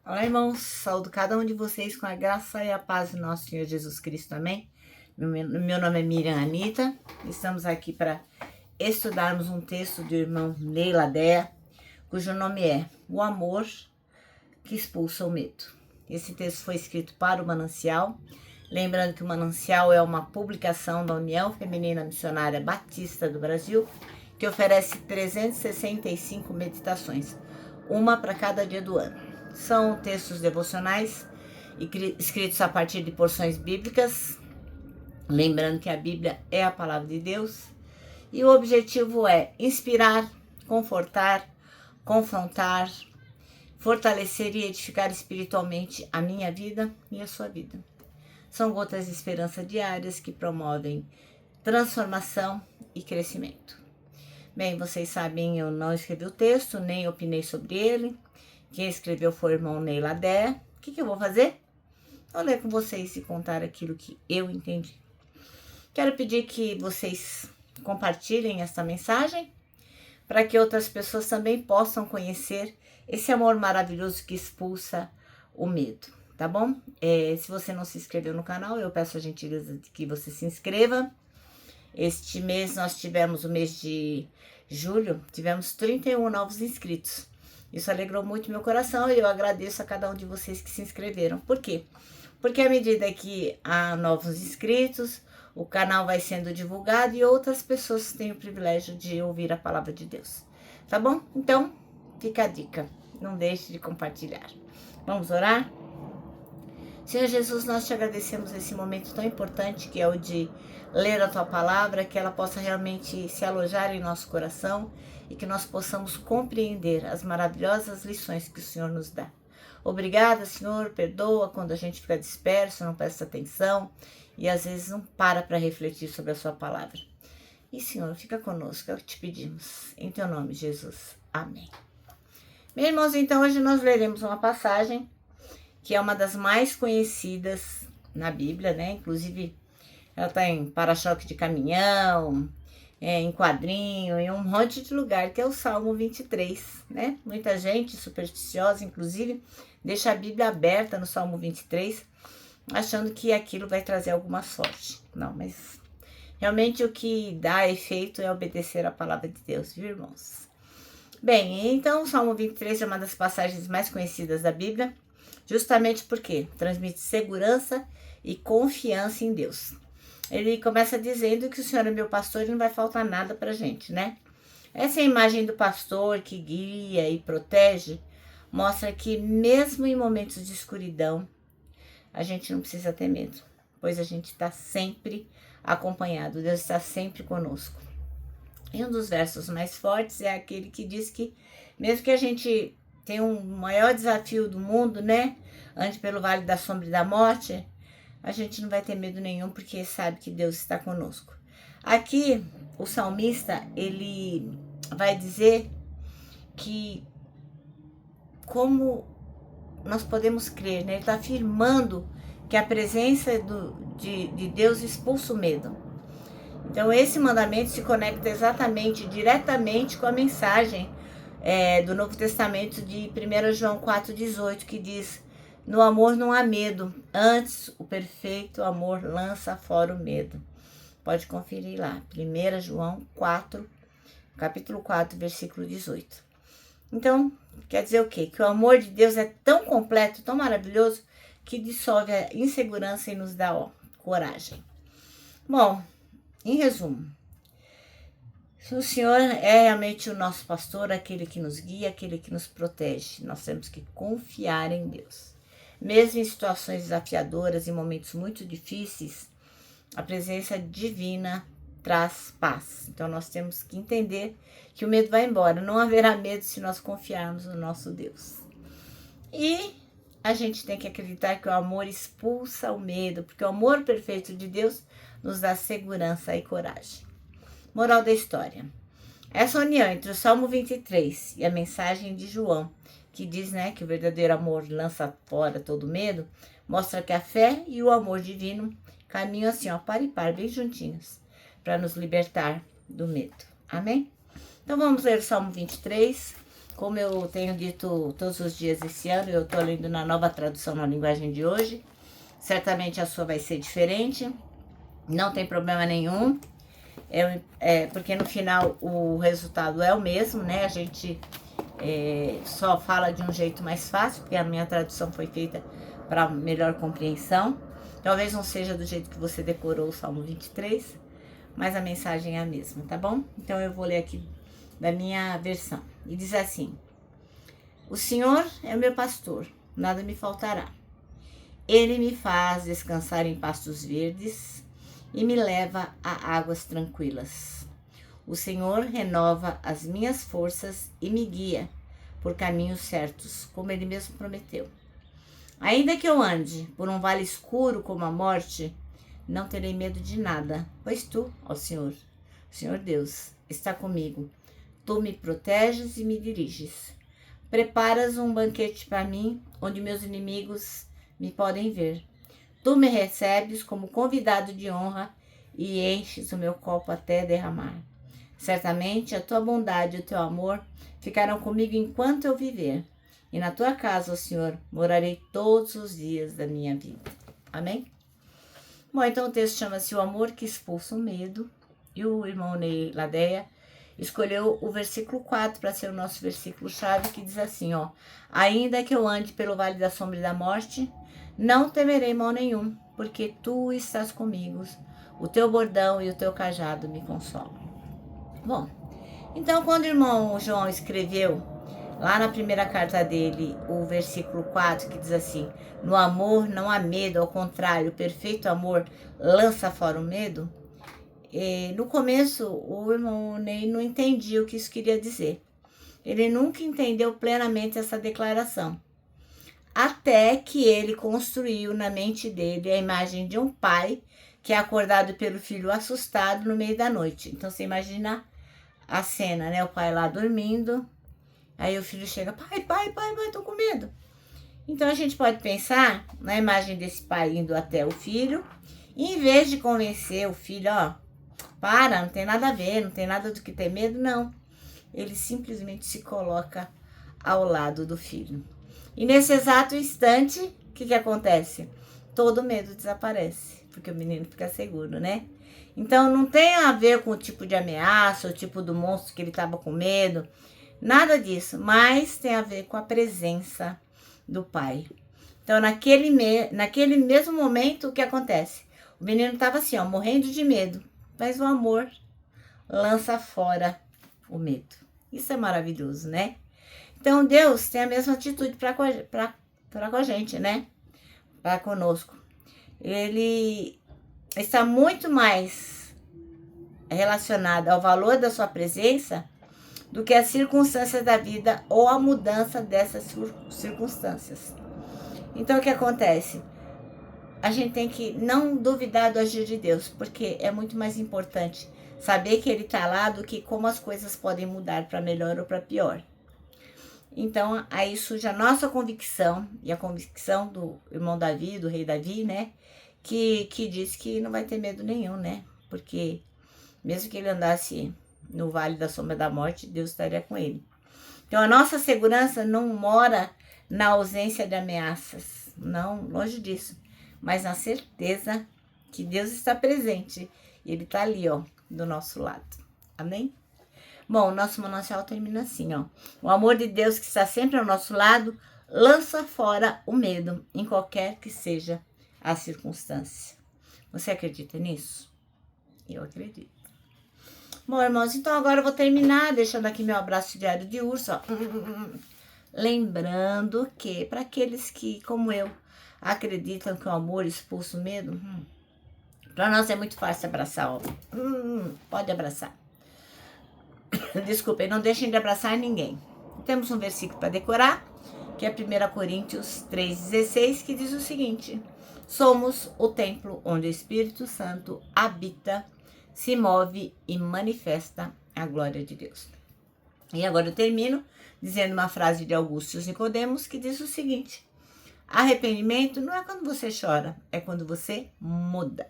Olá, irmãos, saúdo cada um de vocês com a graça e a paz do nosso Senhor Jesus Cristo, amém? Meu nome é Miriam Anita, estamos aqui para estudarmos um texto do irmão Ney Ladea, cujo nome é O Amor que Expulsa o Medo. Esse texto foi escrito para o Manancial, lembrando que o Manancial é uma publicação da União Feminina Missionária Batista do Brasil, que oferece 365 meditações, uma para cada dia do ano. São textos devocionais escritos a partir de porções bíblicas, lembrando que a Bíblia é a palavra de Deus, e o objetivo é inspirar, confortar, confrontar, fortalecer e edificar espiritualmente a minha vida e a sua vida. São gotas de esperança diárias que promovem transformação e crescimento. Bem, vocês sabem, eu não escrevi o texto, nem opinei sobre ele. Quem escreveu foi o irmão Ney Ladea. O que eu vou fazer? Vou ler com vocês e contar aquilo que eu entendi. Quero pedir que vocês compartilhem essa mensagem para que outras pessoas também possam conhecer esse amor maravilhoso que expulsa o medo, tá bom? Se você não se inscreveu no canal, eu peço a gentileza de que você se inscreva. Este mês nós tivemos, o mês de julho, tivemos 31 novos inscritos. Isso alegrou muito meu coração e eu agradeço a cada um de vocês que se inscreveram. Por quê? Porque à medida que há novos inscritos, o canal vai sendo divulgado e outras pessoas têm o privilégio de ouvir a palavra de Deus. Tá bom? Então, fica a dica. Não deixe de compartilhar. Vamos orar? Senhor Jesus, nós te agradecemos esse momento tão importante que é o de ler a tua palavra, que ela possa realmente se alojar em nosso coração e que nós possamos compreender as maravilhosas lições que o Senhor nos dá. Obrigada, Senhor, perdoa quando a gente fica disperso, não presta atenção e às vezes não para refletir sobre a sua palavra. E, Senhor, fica conosco, é o que te pedimos. Em teu nome, Jesus. Amém. Meus irmãos, então hoje nós leremos uma passagem que é uma das mais conhecidas na Bíblia, né? Inclusive, ela está em para-choque de caminhão, em quadrinho, em um monte de lugar, que é o Salmo 23, né? Muita gente supersticiosa, inclusive, deixa a Bíblia aberta no Salmo 23, achando que aquilo vai trazer alguma sorte. Não, mas realmente o que dá efeito é obedecer a palavra de Deus, viu, irmãos? Bem, então o Salmo 23 é uma das passagens mais conhecidas da Bíblia, justamente porque transmite segurança e confiança em Deus. Ele começa dizendo que o Senhor é meu pastor e não vai faltar nada pra gente, né? Essa imagem do pastor que guia e protege mostra que mesmo em momentos de escuridão, a gente não precisa ter medo, pois a gente está sempre acompanhado, Deus está sempre conosco. E um dos versos mais fortes é aquele que diz que mesmo que a gente tenha um maior desafio do mundo, né? Ande pelo vale da sombra e da morte, a gente não vai ter medo nenhum, porque sabe que Deus está conosco. Aqui, o salmista, ele vai dizer que como nós podemos crer, né? Ele está afirmando que a presença de Deus expulsa o medo. Então, esse mandamento se conecta exatamente, diretamente com a mensagem do Novo Testamento de 1 João 4,18, que diz: no amor não há medo, antes o perfeito amor lança fora o medo. Pode conferir lá, 1 João 4, capítulo 4, versículo 18. Então, quer dizer o quê? Que o amor de Deus é tão completo, tão maravilhoso, que dissolve a insegurança e nos dá coragem. Bom, em resumo, o Senhor é realmente o nosso pastor, aquele que nos guia, aquele que nos protege. Nós temos que confiar em Deus. Mesmo em situações desafiadoras e momentos muito difíceis, a presença divina traz paz. Então nós temos que entender que o medo vai embora. Não haverá medo se nós confiarmos no nosso Deus. E a gente tem que acreditar que o amor expulsa o medo, porque o amor perfeito de Deus nos dá segurança e coragem. Moral da história. Essa união entre o Salmo 23 e a mensagem de João, que diz, né, que o verdadeiro amor lança fora todo medo, mostra que a fé e o amor divino caminham assim, ó, par e par, bem juntinhos, para nos libertar do medo. Amém? Então vamos ler o Salmo 23, como eu tenho dito todos os dias esse ano, eu estou lendo na Nova Tradução na Linguagem de Hoje. Certamente a sua vai ser diferente, não tem problema nenhum, porque no final o resultado é o mesmo, né? A gente só fala de um jeito mais fácil, porque a minha tradução foi feita para melhor compreensão. Talvez não seja do jeito que você decorou o Salmo 23, mas a mensagem é a mesma, tá bom? Então eu vou ler aqui da minha versão. E diz assim: O Senhor é o meu pastor, nada me faltará. Ele me faz descansar em pastos verdes e me leva a águas tranquilas. O Senhor renova as minhas forças e me guia por caminhos certos, como Ele mesmo prometeu. Ainda que eu ande por um vale escuro como a morte, não terei medo de nada, pois tu, ó Senhor, Senhor Deus, está comigo. Tu me proteges e me diriges. Preparas um banquete para mim, onde meus inimigos me podem ver. Tu me recebes como convidado de honra e enches o meu copo até derramar. Certamente a tua bondade e o teu amor ficarão comigo enquanto eu viver. E na tua casa, ó Senhor, morarei todos os dias da minha vida. Amém? Bom, então o texto chama-se O Amor que Expulsa o Medo. E o irmão Ney Ladeia escolheu o versículo 4 para ser o nosso versículo-chave, que diz assim, ó: Ainda que eu ande pelo vale da sombra e da morte, não temerei mal nenhum, porque tu estás comigo, o teu bordão e o teu cajado me consolam. Bom, então quando o irmão João escreveu lá na primeira carta dele o versículo 4, que diz assim: No amor não há medo, ao contrário, o perfeito amor lança fora o medo. No começo, o irmão Ney não entendia o que isso queria dizer. Ele nunca entendeu plenamente essa declaração. Até que ele construiu na mente dele a imagem de um pai que é acordado pelo filho assustado no meio da noite. Então, você imagina a cena, né? O pai lá dormindo, aí o filho chega: pai, tô com medo. Então, a gente pode pensar na imagem desse pai indo até o filho, e em vez de convencer o filho, ó, não tem nada a ver, não tem nada do que ter medo, não. Ele simplesmente se coloca ao lado do filho. E nesse exato instante, o que acontece? Todo medo desaparece, porque o menino fica seguro, né? Então não tem a ver com o tipo de ameaça, o tipo do monstro que ele estava com medo, nada disso, mas tem a ver com a presença do pai. Então naquele mesmo momento, o que acontece? O menino estava assim, ó, morrendo de medo, mas o amor lança fora o medo. Isso é maravilhoso, né? Então, Deus tem a mesma atitude para com a gente, né? Para conosco. Ele está muito mais relacionado ao valor da sua presença do que as circunstâncias da vida ou a mudança dessas circunstâncias. Então, o que acontece? A gente tem que não duvidar do agir de Deus, porque é muito mais importante saber que Ele está lá do que como as coisas podem mudar para melhor ou para pior. Então, aí surge a nossa convicção, e a convicção do irmão Davi, do rei Davi, né? Que diz que não vai ter medo nenhum, né? Porque mesmo que ele andasse no vale da sombra da morte, Deus estaria com ele. Então, a nossa segurança não mora na ausência de ameaças, não, longe disso, mas na certeza que Deus está presente e Ele está ali, ó, do nosso lado. Amém? Bom, o nosso manancial termina assim, ó. O amor de Deus que está sempre ao nosso lado lança fora o medo, em qualquer que seja a circunstância. Você acredita nisso? Eu acredito. Bom, irmãos, então agora eu vou terminar deixando aqui meu abraço diário de urso, ó. Lembrando que, para aqueles que, como eu, acreditam que o amor expulsa o medo, para nós é muito fácil abraçar, ó. Pode abraçar. Desculpem, não deixem de abraçar ninguém. Temos um versículo para decorar, que é 1 Coríntios 3,16, que diz o seguinte: somos o templo onde o Espírito Santo habita, se move e manifesta a glória de Deus. E agora eu termino dizendo uma frase de Augusto Nicodemos, que diz o seguinte: arrependimento não é quando você chora, é quando você muda.